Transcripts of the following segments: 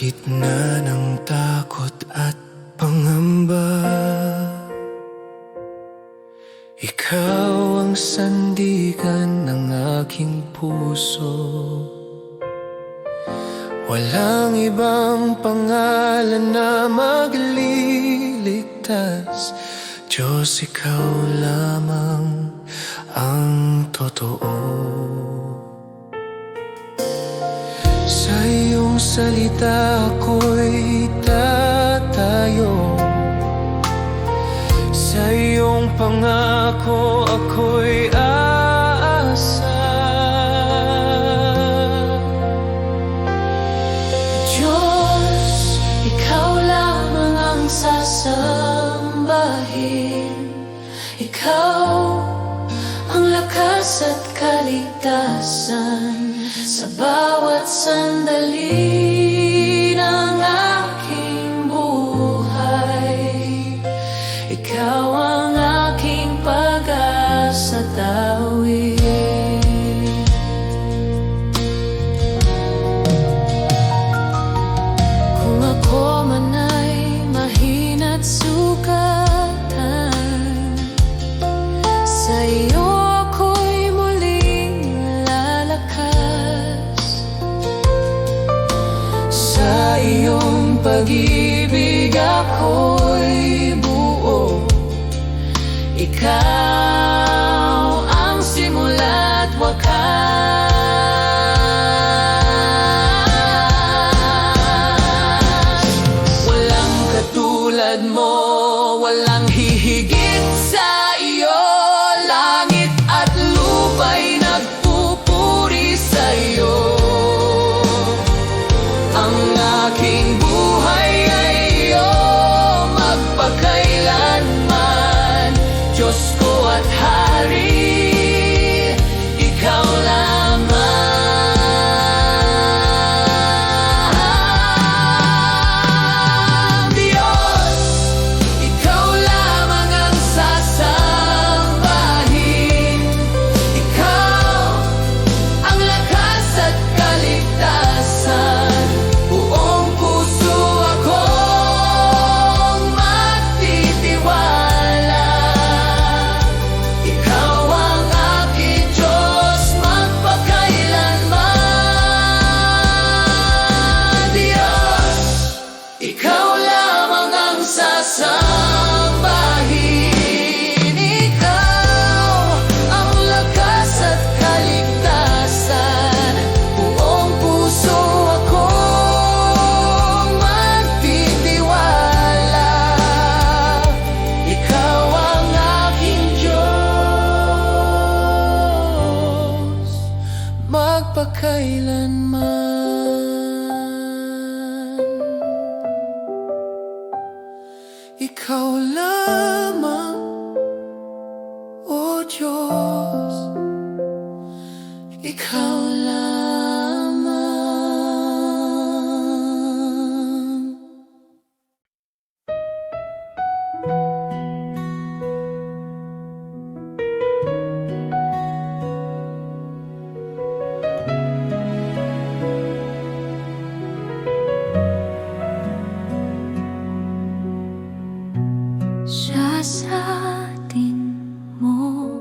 gitna ng takot at pangamba, ikaw ang sandigan ng aking puso. Walang ibang pangalan na magliligtas, Diyos, ikaw lamang ang totoo. Sa iyong salita ako'y tatayo, sa iyong pangako ako'y aasa. Diyos, ikaw lamang ang sasambahin. Ikaw ang lakas at kaligtasan sa bawat sandali ng aking buhay. Ikaw ang aking pag-asa tawid. Kung ako man ay mahina't sugatan, sa iyo ako'y muling lalakas. Sa iyong pag-ibig ako'y buo. Ikaw ang simula't wakas. Walang katulad mo, walang hihigit sa iyo. Langit at lupa'y nagpupuri sa iyo. Ang aking buhay ay iyo magpakailanman. Diyos ko at Hari, ikaw lamang. Diyos, ikaw lamang ang sasambahin. Ikaw ang lakas at kaligtasan. Buong puso akong magtitiwala. Ikaw ang aking Diyos magpakailanman. Diyos, ikaw lamang ang sasambahin. Ikaw ang lakas at kaligtasan. Buong puso akong magtitiwala. Ikaw ang aking Diyos magpakailanman. Ikaw lamang, O Diyos, ikaw lamang. Siya sa atin mo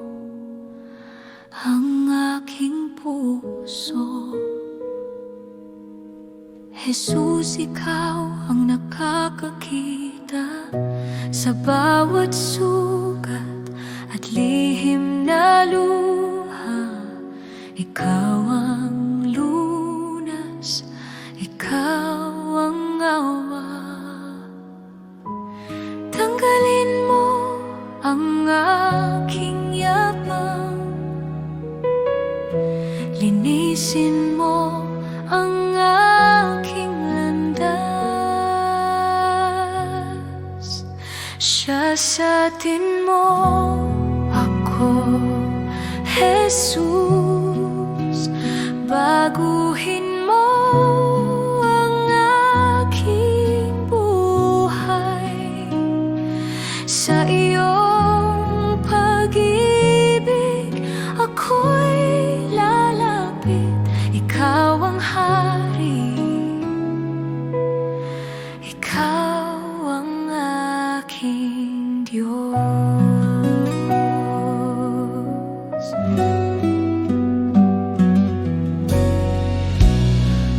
ang aking puso. Jesus, ikaw ang nakakakita sa bawat sugat at lihim na luha. Ikaw ang lunas, ikaw ang awa. Tanggalin mo ang aking yabang, linisin mo ang aking landas. Siya sa atin mo ako, Jesus, baguhin mo ang aking buhay. Sa iyong pag-ibig ako'y lalapit. Ikaw ang Hari,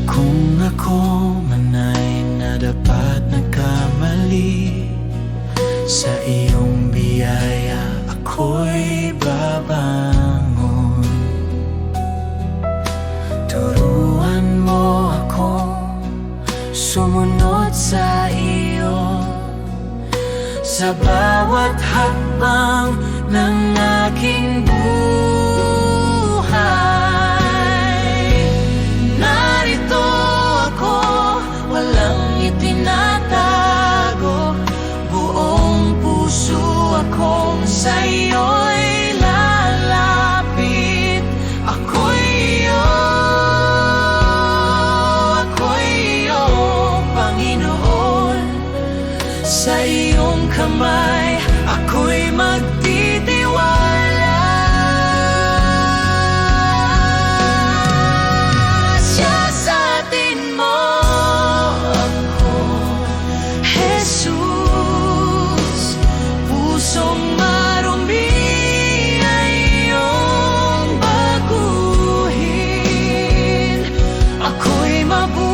Kung ako man ay nadapat nagkamali, sa iyong biyaya ako'y babangon. Turuan mo ako sumunod sa iyo sa bawat hakbang ng aking buhay. Narito ako, walang itinatago, buong puso akong sa'yo'y lalapit. Ako'y iyo, Panginoon. Sa iyong kamay ako'y magtitiwala. Siyasatin mo ako, Jesus. Pusong marumi ay iyong baguhin. Ako'y mabubuhay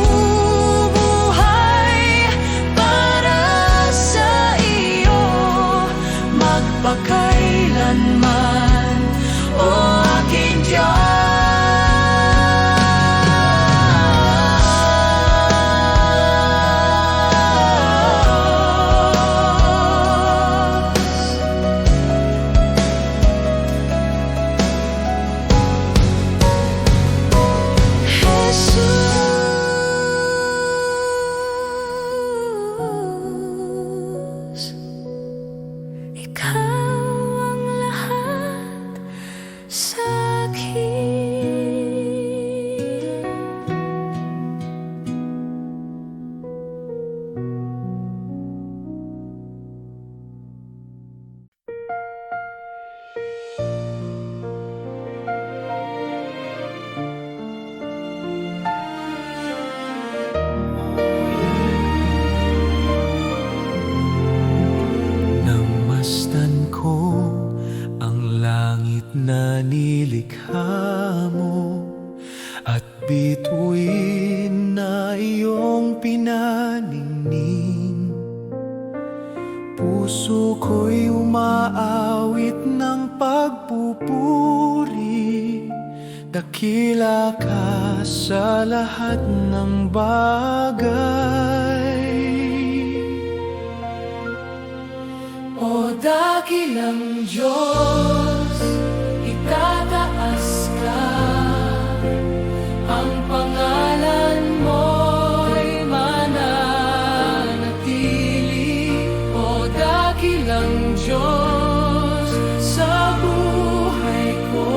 para sa iyo magpakailanman, o aking Diyos. Jesus, ikaw ang lahat sa'kin. Namasdan ko ang langit na nilikha mo, at bituin na iyong pinaningning. Puso ko'y umaawit ng pagpupuri, dakila ka sa lahat ng bagay. O dakilang Diyos, itataas ka, ang pangalan mo'y mananatili. O dakilang Diyos, sa buhay ko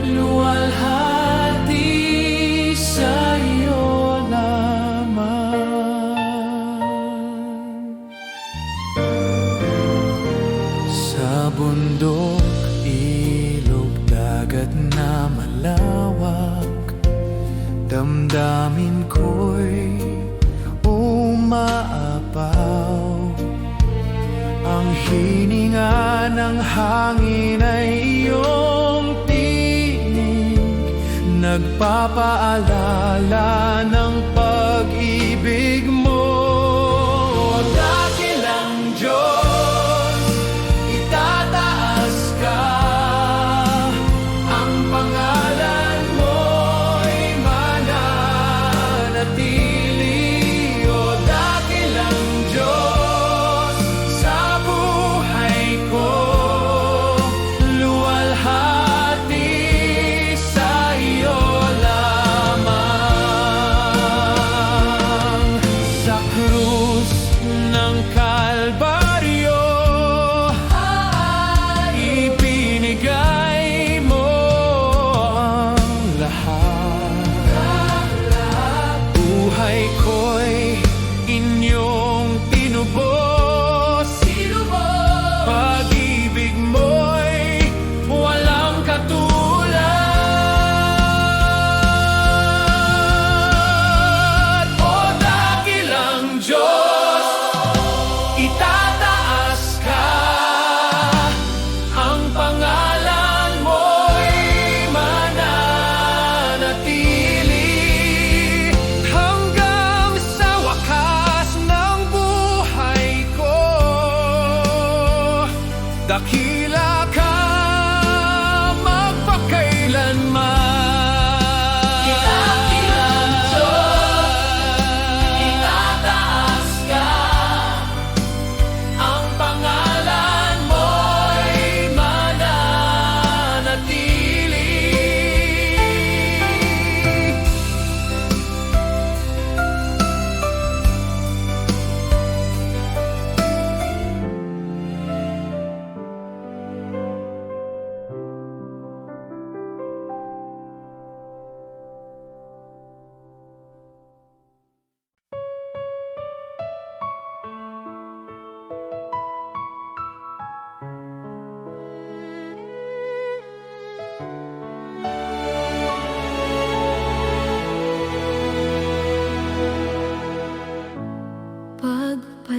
luwalhati sa iyo lamang. Sa bundok, ilog, dagat na malawak, damdamin ko'y umaapaw. Ang hininga ng hangin ay iyong tinig, nagpapaalala ng pag-ibig mo. Dakilang Diyos, itataas ka, ang pangalan mo'y mananatili. O dakilang Diyos, sa buhay ko luwalhati sa iyo lamang. dakila ka magpakailanman. Dakilang Diyos, itataas ka. Ang pangalan mo'y mananatili.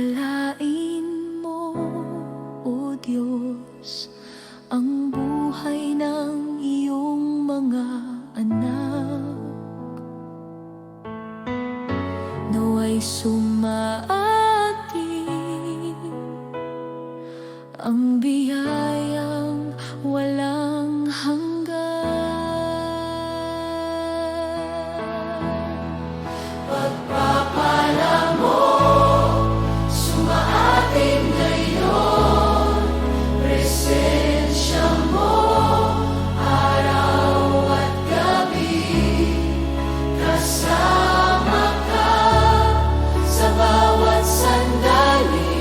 Pagpalain mo, O Diyos, ang buhay ng iyong mga anak. Naway sumaating ang biyayang walang hanggan. Pagpapala mo, sumaating ngayon, presensya mo, araw at gabi, kasama ka sa bawat sandali.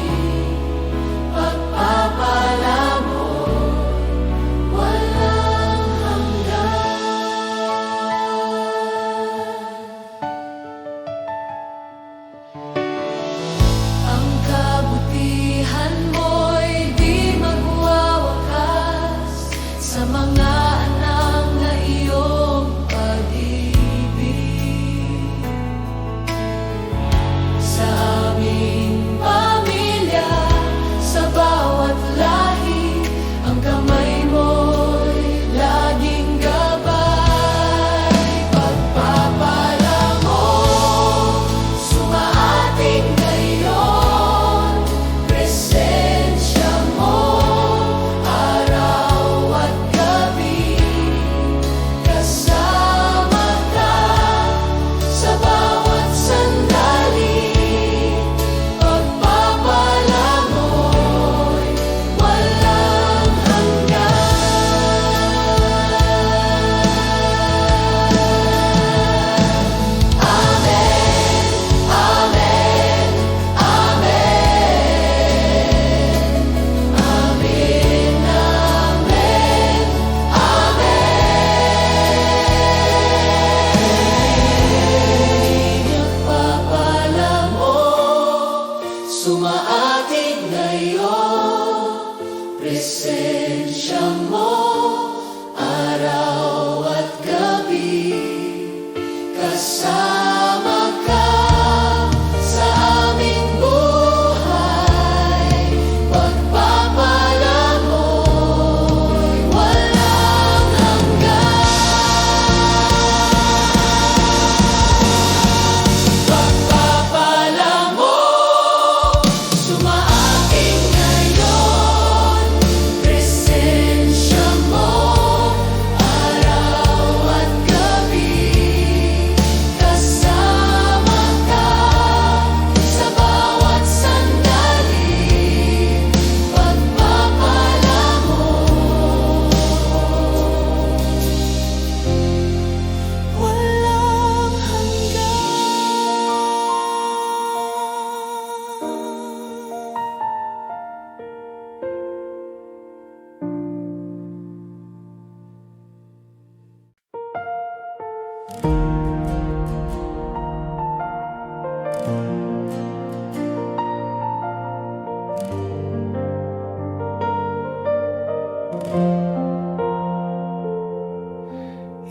Pagpapala mo, walang hanggan. Ang kabutihan mo'y di magwawakas sa mga anak na iyong pag-ibig. Sa aming pamilya, sa bawat lahi, ang kamay mo'y laging gabay. Pagpapala mo, sumaating ngayon, presensya mo, araw at gabi, kasama ka sa bawat sandali. Pagpapala mo'y walang hanggan. Amen, amen, amen. Amen, amen, amen. Pagpapala mo, sumaating ngayon, presensya mo, araw at gabi, kasama ka sa aming buhay. Pagpapala mo'y walang hanggan. Pagpapala mo, sumaating ngayon, presensya mo, araw at gabi, kasama ka sa bawat sandali. Pagpapala mo, walang hanggan.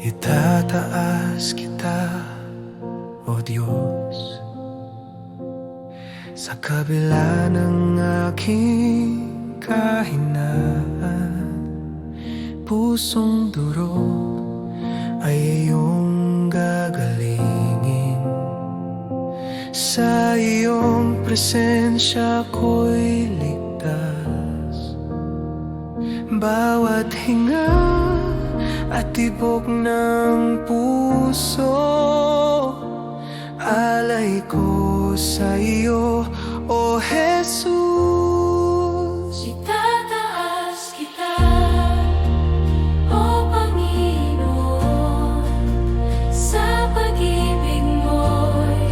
Itataas kita, O Diyos, sa kabila ng aking kahinaan. Pusong duro ay iyong gagalingin. Sa iyong presensya ko'y ligtas. bawat hinga at tibok ng puso. Alay ko sa iyo, O Jesus. Itataas kita, O Panginoon, sa pag-ibig mo'y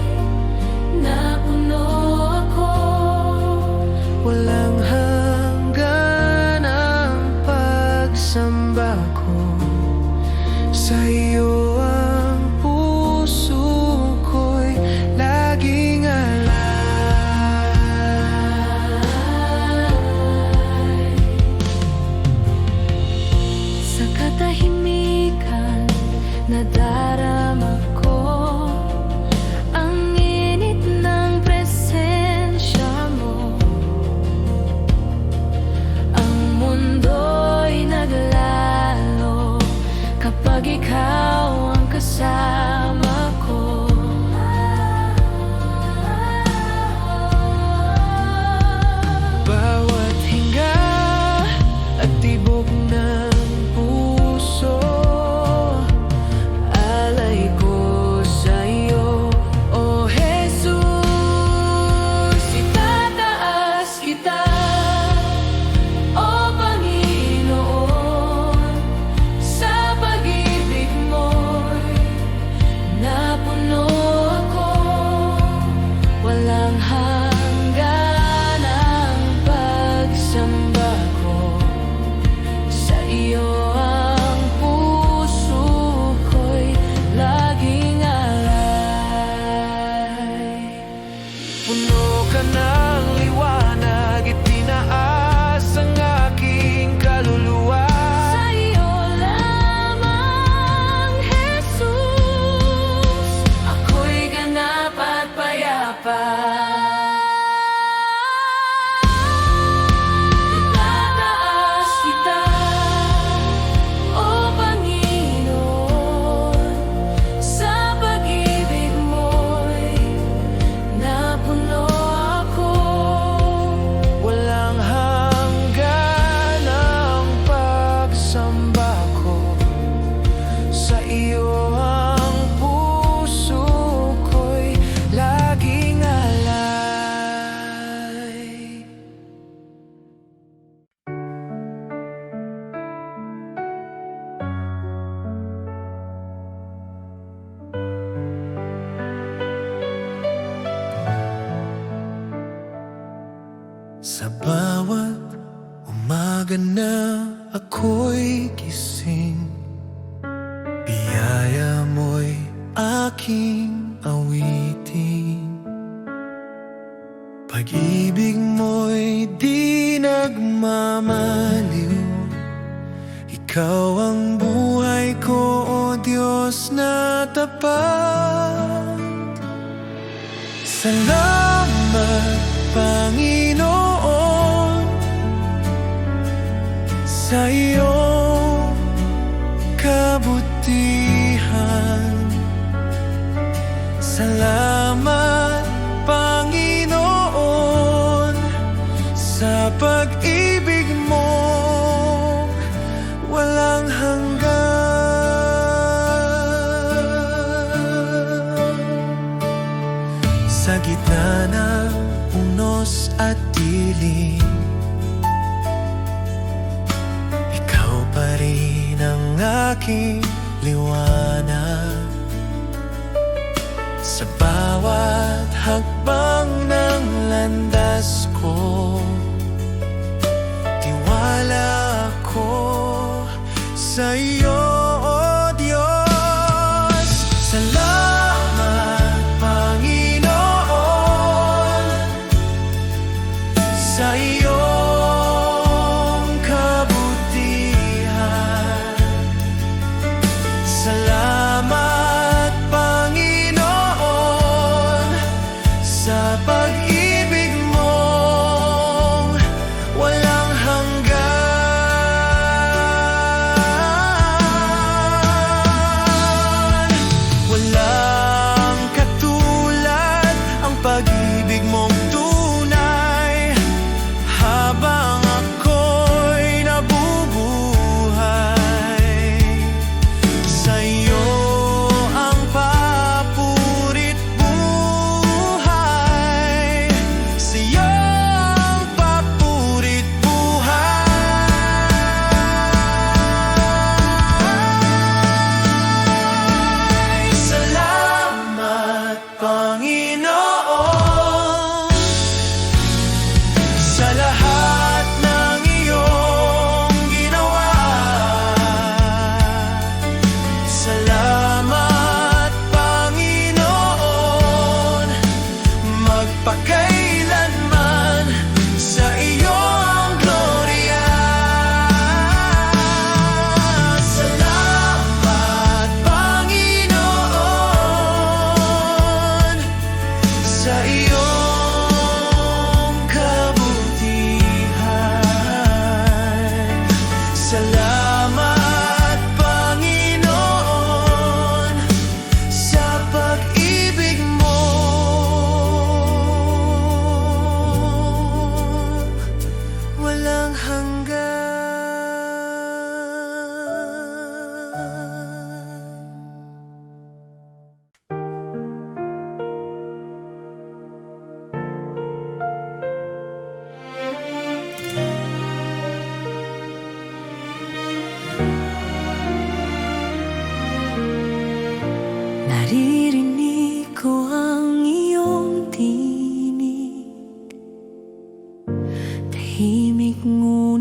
napuno ako. Walang hanggan ang pagsamba ko sa iyo, ang puso ko'y laging alay. Sa katahimikan nadarama ko ang init ng presensya mo. Ang mundo'y naglalo kapag ikaw ang kasama ko. Bawat hinga at tibok ng puso, alay ko sa iyo, O Jesus. Itataas kita, O Panginoon, sa pag-ibig mo'y napuno ako. Walang hanggan ang pagsamba ko sa iyo, ang puso ko'y laging alay. Puno ka ng liwanag, itinaas ang aking kaluluwa. Sa iyo lamang, Jesus, ako'y ganap at payapa. Itataas kita, O Panginoon, sa pag-ibig mo'y napuno ako. Walang hanggan ang pagsamba ko sa iyo, ang puso ko'y laging alay. Sa bawat umaga na ako'y gising, biyaya mo'y aking awitin. Pag-ibig mo'y di nagmamaliw, ikaw ang buhay ko, O Diyos na tapat. Salamat, Panginoon, sa iyong kabutihan. Salamat, Panginoon, sa pag-ibig mo walang hanggan. Sa gitna ng unos at dilim, ikaw pa rin ang aking liwanag. Sa bawat hakbang ng landas ko, tiwala ako sa iyo, O Diyos. Salamat, Panginoon, sa iyong kabutihan. Salamat, Panginoon, sa pag-ibig mong walang hanggan.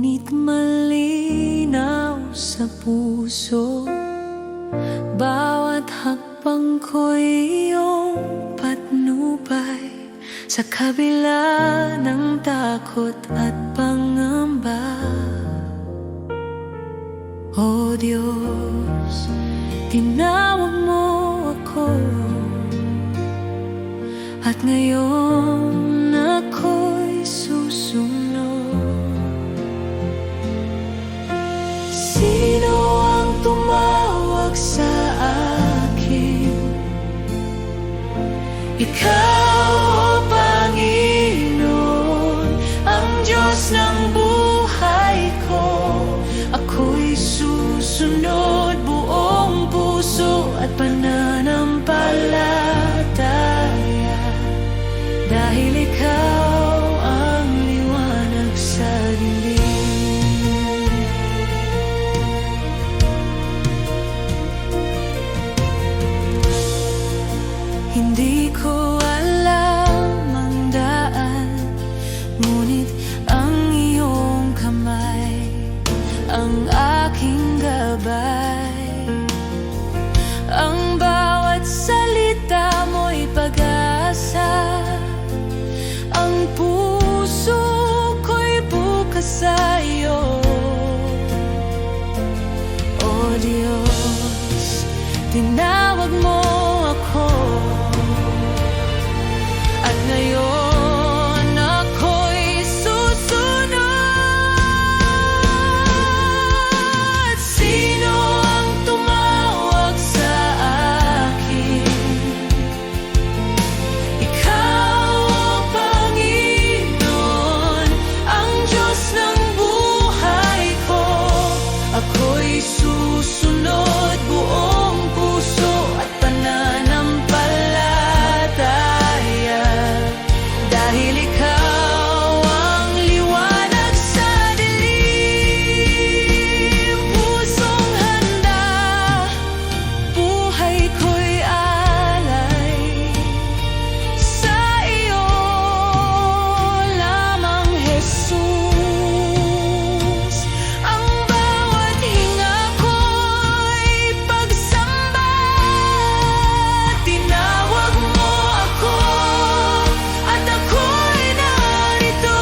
ngunit malinaw sa puso. Bawat hakbang ko'y iyong patnubay, sa kabila ng takot at pangamba. O Diyos, tinawag mo ako, at ngayon ako'y susunod. Sino ang tumawag sa akin? Ikaw, O Panginoon, ang Diyos ng buhay ko. Ako'y susunod buong puso at pananampalataya, dahil ikaw ang liwanag sa dilim. Hindi ko alam ang daan, ngunit ang iyong kamay ang aking gabay. Ang bawat salita mo'y pag-asa, ang puso ko'y bukas sa iyo. O Diyos, tinawag mo ako, at ngayon ako'y susunod. Sino ang tumawag sa akin? Ikaw, O Panginoon, ang Diyos ng buhay ko. Ako'y susunod buong puso at pananampalataya, dahil ikaw ang liwanag sa dilim. Pusong handa, buhay ko'y alay sa iyo lamang, Jesus. Ang bawat hinga ko'y pagsamba. Tinawag mo ako, at ako'y narito.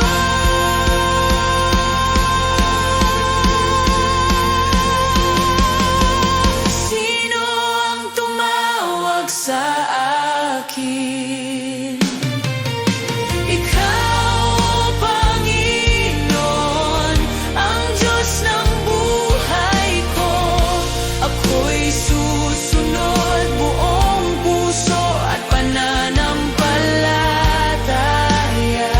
Sino ang tumawag sa akin? Ikaw, O Panginoon, ang Diyos ng buhay ko. Ako'y susunod buong puso at pananampalataya,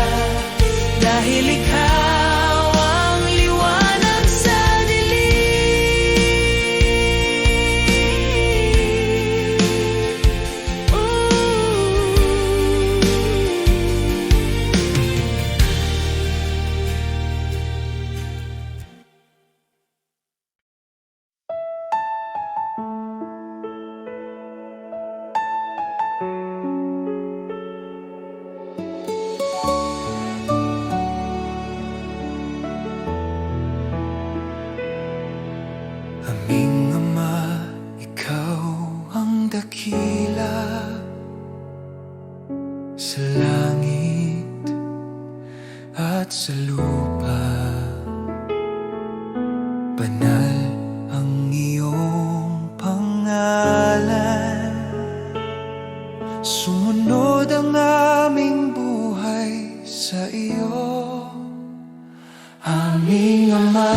dahil ikaw ang liwanag sa dilim. Aming Ama, ikaw ang dakila sa langit at sa lupa. Banal ang iyong pangalan, sumunod ang aming buhay sa iyo. Aming Ama,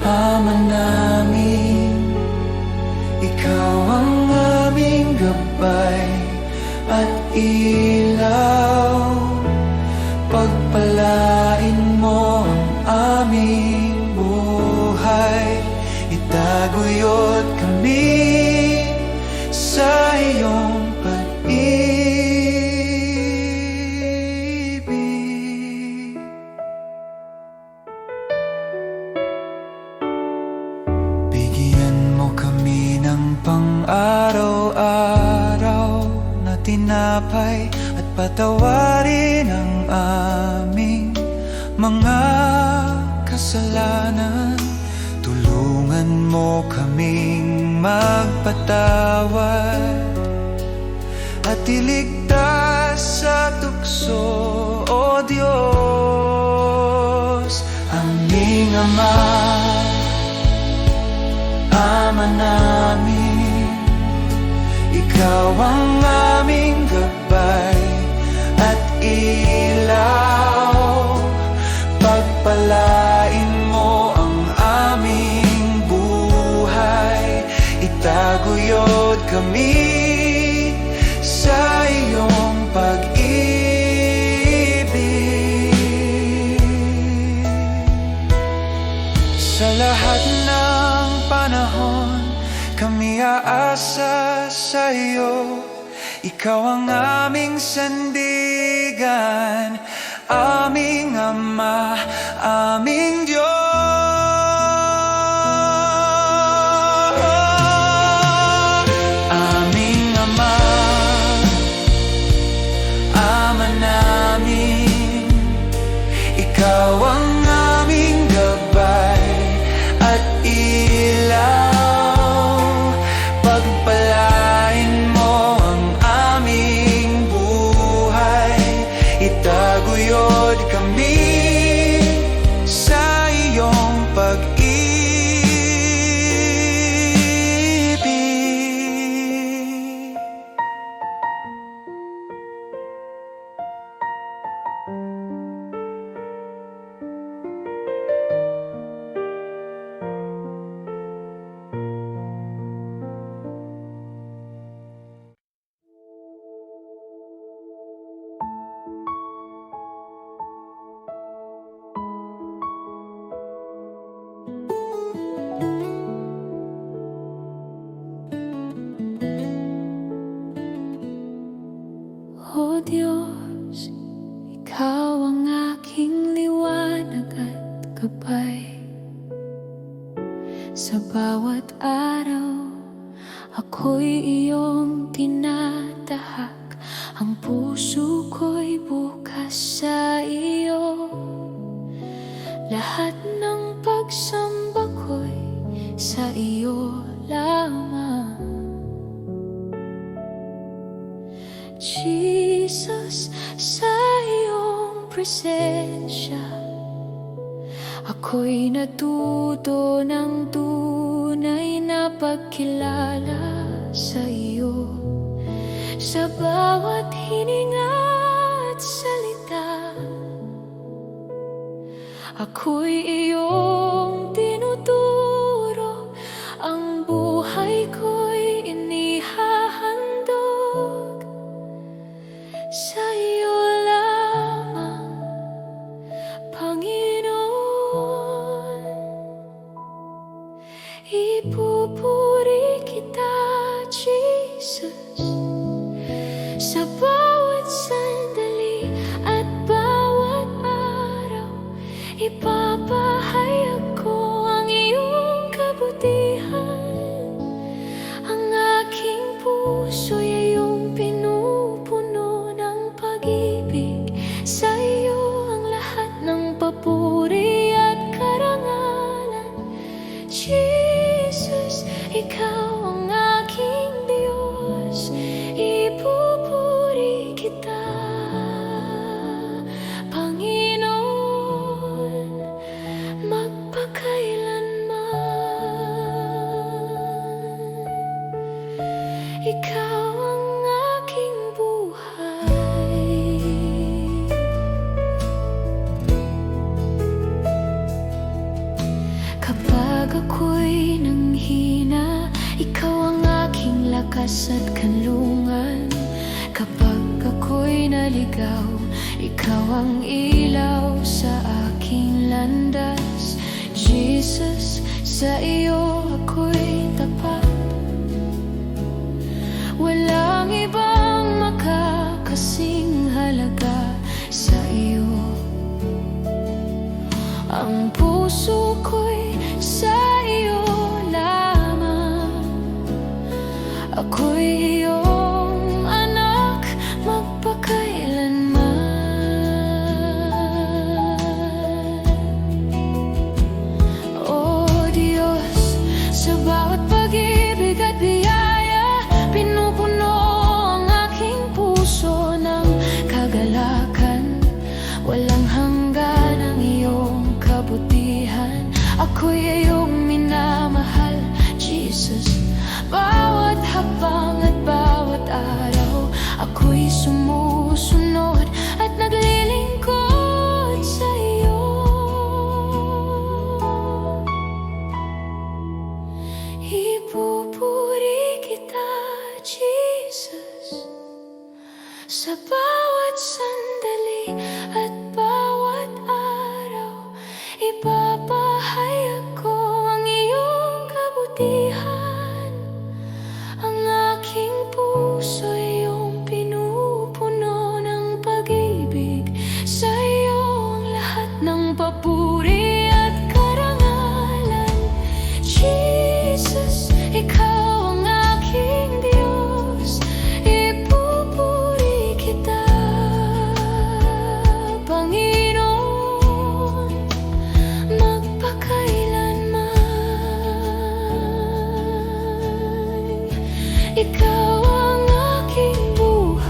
Ama namin, ikaw ang aming gabay at ilaw. Pagpalain mo ang aming buhay, itaguyod kami sa iyong pag-ibig. Bigyan mo kami ng pang-araw-araw na tinapay, at patawarin ang aming mga kasalanan. Tulungan mo kaming magpatawad at iligtas sa tukso, O Diyos. Aming Ama, Ama namin, Ikaw ang aming gabay at ilaw. Pagpalain mo ang aming buhay, itaguyod kami sa iyong pag-ibig. Sa lahat ng panahon, kami aasa sa iyo. Ikaw ang aming sandigan, aming Ama, aming Diyos. Aming Ama, Ama namin, Ikaw ang aming gabay at ilaw. Pagpalain mo ang aming buhay, itaguyod kami sa iyong pag-ibig. O Diyos, Ikaw ang aking liwanag at gabay. Sa bawat araw, ako'y iyong tinatahak. Ang puso ko'y bukas sa iyo. Lahat ng pagsamba ko'y sa iyo lamang. Jesus, sa iyong presensya, ako'y natuto ng tunay na pagkilala sa iyo. Sa bawat hininga at salita, ako'y iyong tinuturo. Ang buhay ko'y inihahandog sa iyo lamang, Panginoon. Ipupuri kita, Jesus, sa bawat sandali at bawat araw. Ipapahayag ko ang iyong kabutihan. Ang aking puso'y iyong pinupuno ng pag-ibig. Sa iyo ang lahat ng papuri at karangalan. Jesus, Ikaw ang aking Diyos. Ipupuri kita, Panginoon, magpakailanman. Ikaw ang aking buhay. Kapag ako'y nanghina, Ikaw ang aking lakas at kanlungan. Kapag ako'y naligaw, Ikaw ang ilaw sa aking landas. Jesus, sa iyo ako'y tapat. Walang ibang makakasing halaga sa iyo. Ang puso ko'y sa iyo lamang. Ako'y iyong anak magpakailanman. ako'y iyong minamahal, Jesus. Bawat hakbang at bawat araw, ako'y sumusunod at naglilingkod sa iyo. Ipupuri kita, Jesus, sa bawat sandali at bawat araw. Ipapahayag ko ang iyong kabutihan. Ang aking puso iyong pinupuno ng pag-ibig. Sa iyo ang lahat ng papuri at karangalan. Jesus, ikaw ang aking Diyos. Ipupuri kita, Panginoon, magpakailanman. Ikaw ang aking buhay.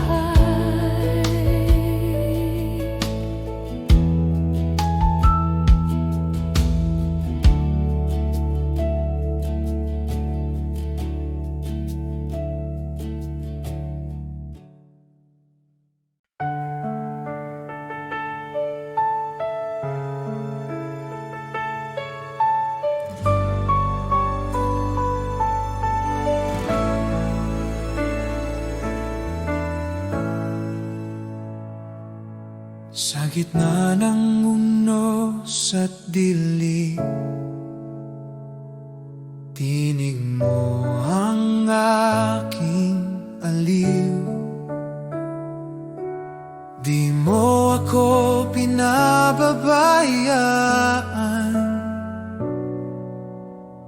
Sa gitna ng unos at dilim, tinig mo ang aking aliw. Di mo ako pinababayaan,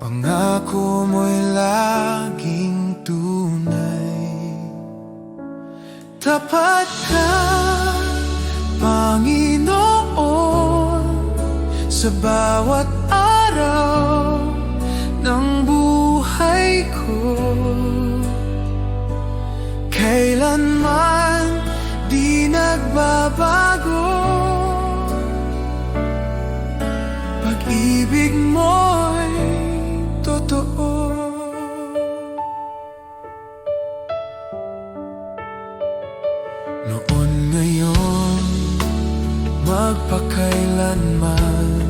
pangako mo'y laging tunay. Tapat ka, Panginoon, sa bawat araw ng buhay ko. Kailanman di nagbabago, pag-ibig mo'y totoo. Noon, ngayon, magpakailanman,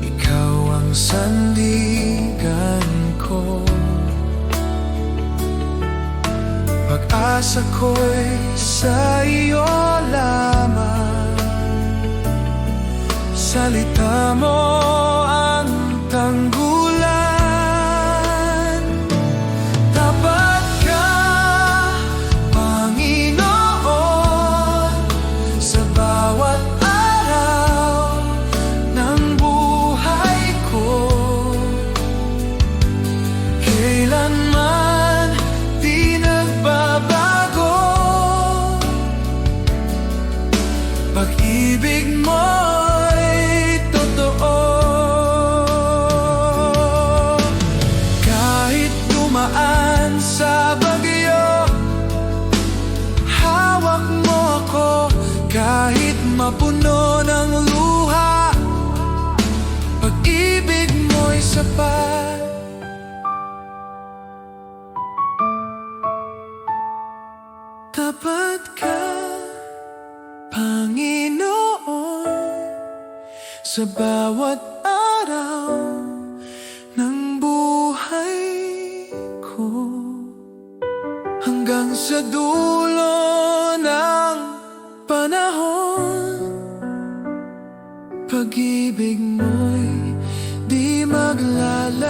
ikaw ang sandigan ko. Pag-asa ko'y sa iyo lamang. Salita mo ang tanggulan. Tapat ka, Panginoon, sa bawat araw ng buhay ko. Kailanman di nagbabago, pag-ibig mo'y totoo. Kahit dumaan sa bagyo, hawak mo ako. Kahit mapuno ng luha, pag-ibig mo'y sapat. Tapat ka, Panginoon, sa bawat araw ng buhay ko. Hanggang sa dulo ng panahon, pag-ibig mo'y di maglalaho.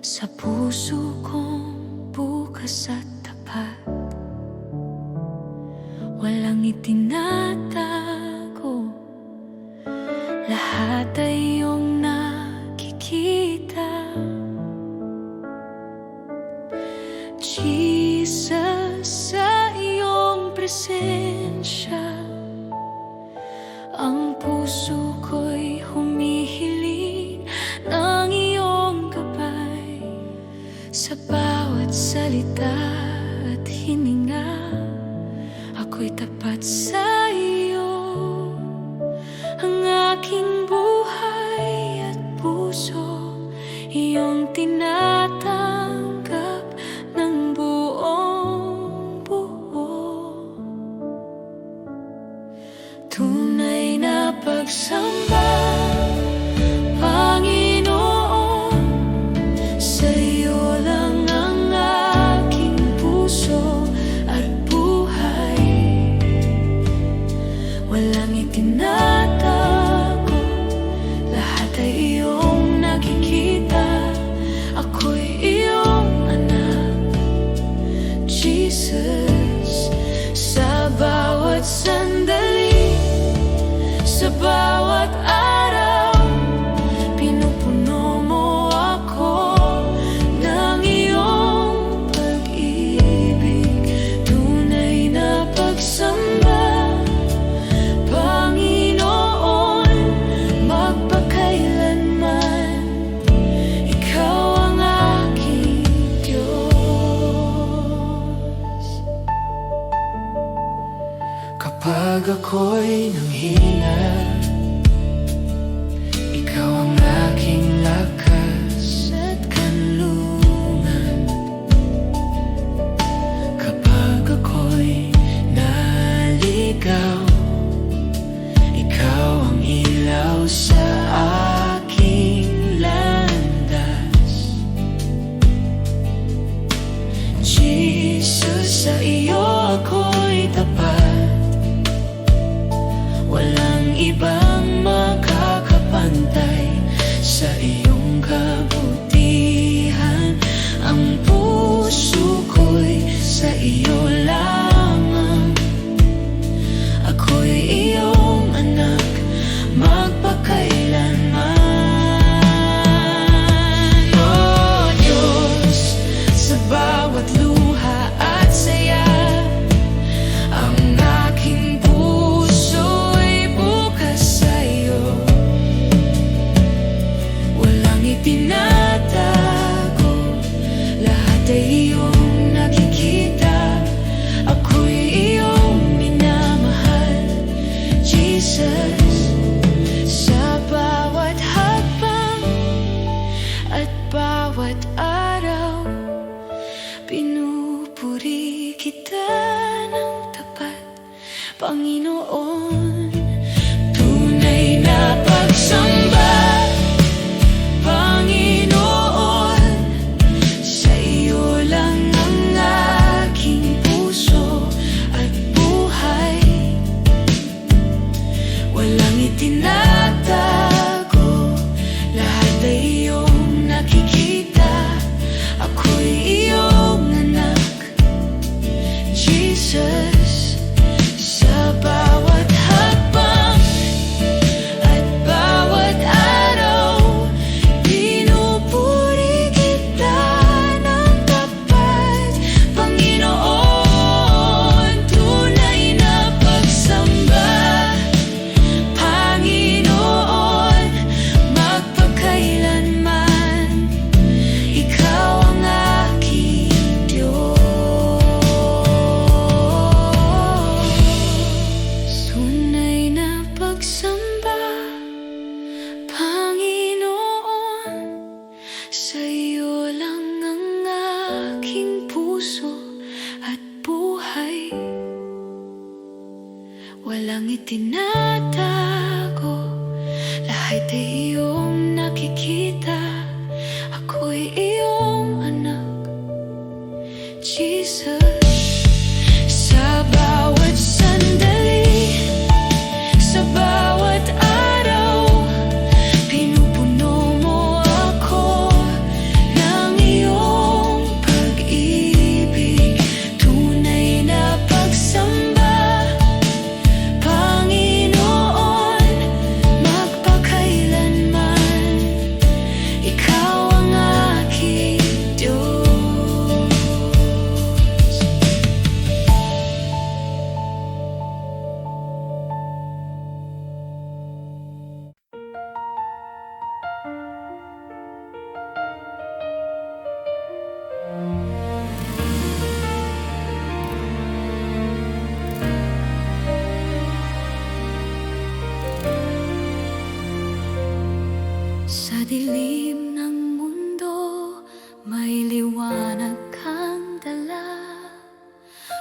sa puso kong bukas at tapat. Walang itinatago, lahat ay iyong nakikita. Jesus, sa iyong presensya, ang puso ko'y humihiling ng iyong gabay. Sa bawat salita at hininga, ako'y tapat sa iyo. Ang aking buhay at puso, iyong tinatanggap ng buong buo. Tunay na pagsamba, Panginoon, sa iyo lang ang aking puso at buhay. Walang itinatago, lahat ay iyong nakikita. Ako'y iyong anak, Jesus. Sa bawat sandali, sa bawat araw, pinupuno mo ako ng iyong pag-ibig. Tunay na pagsamba, Panginoon, magpakailanman, ikaw ang aking Diyos. Kapag ako'y nanghina, ikaw ang aking lakas at kanlungan. Kapag ako'y naligaw, ikaw ang ilaw sa aking landas. Jesus, sa iyo ako'y tapat. Walang ibang makakapantay sa iyong kabutihan. Ang puso ko'y sa iyo lamang. Ako'y iyong anak, magpakailanman. Oh Diyos, sa bawat luha at saya, ang aking puso'y bukas sa iyo. Walang itinatago, lahat ay iyong nakikita. Ako'y iyong minamahal, Jesus. Sa bawat hakbang at bawat araw, pinupuri kita ng tapat, Panginoon. Tunay na pagsamba, Panginoon, Sa dilim ng mundo, may liwanag kang dala.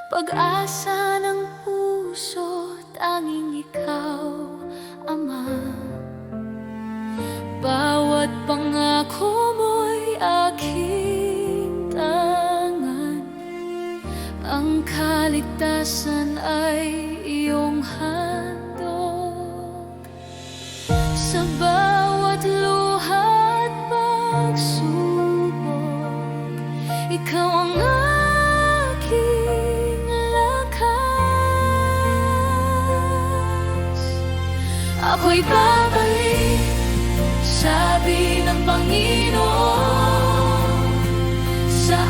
Pag-asa ng puso, tanging ikaw, Ama. Bawat pangako mo'y aking tangan. Ang kaligtasan ay iyong handog. Sa bawat luha at pagsubok, ikaw ang aking lakas. Ako'y babalik, sabi ng Panginoon, sa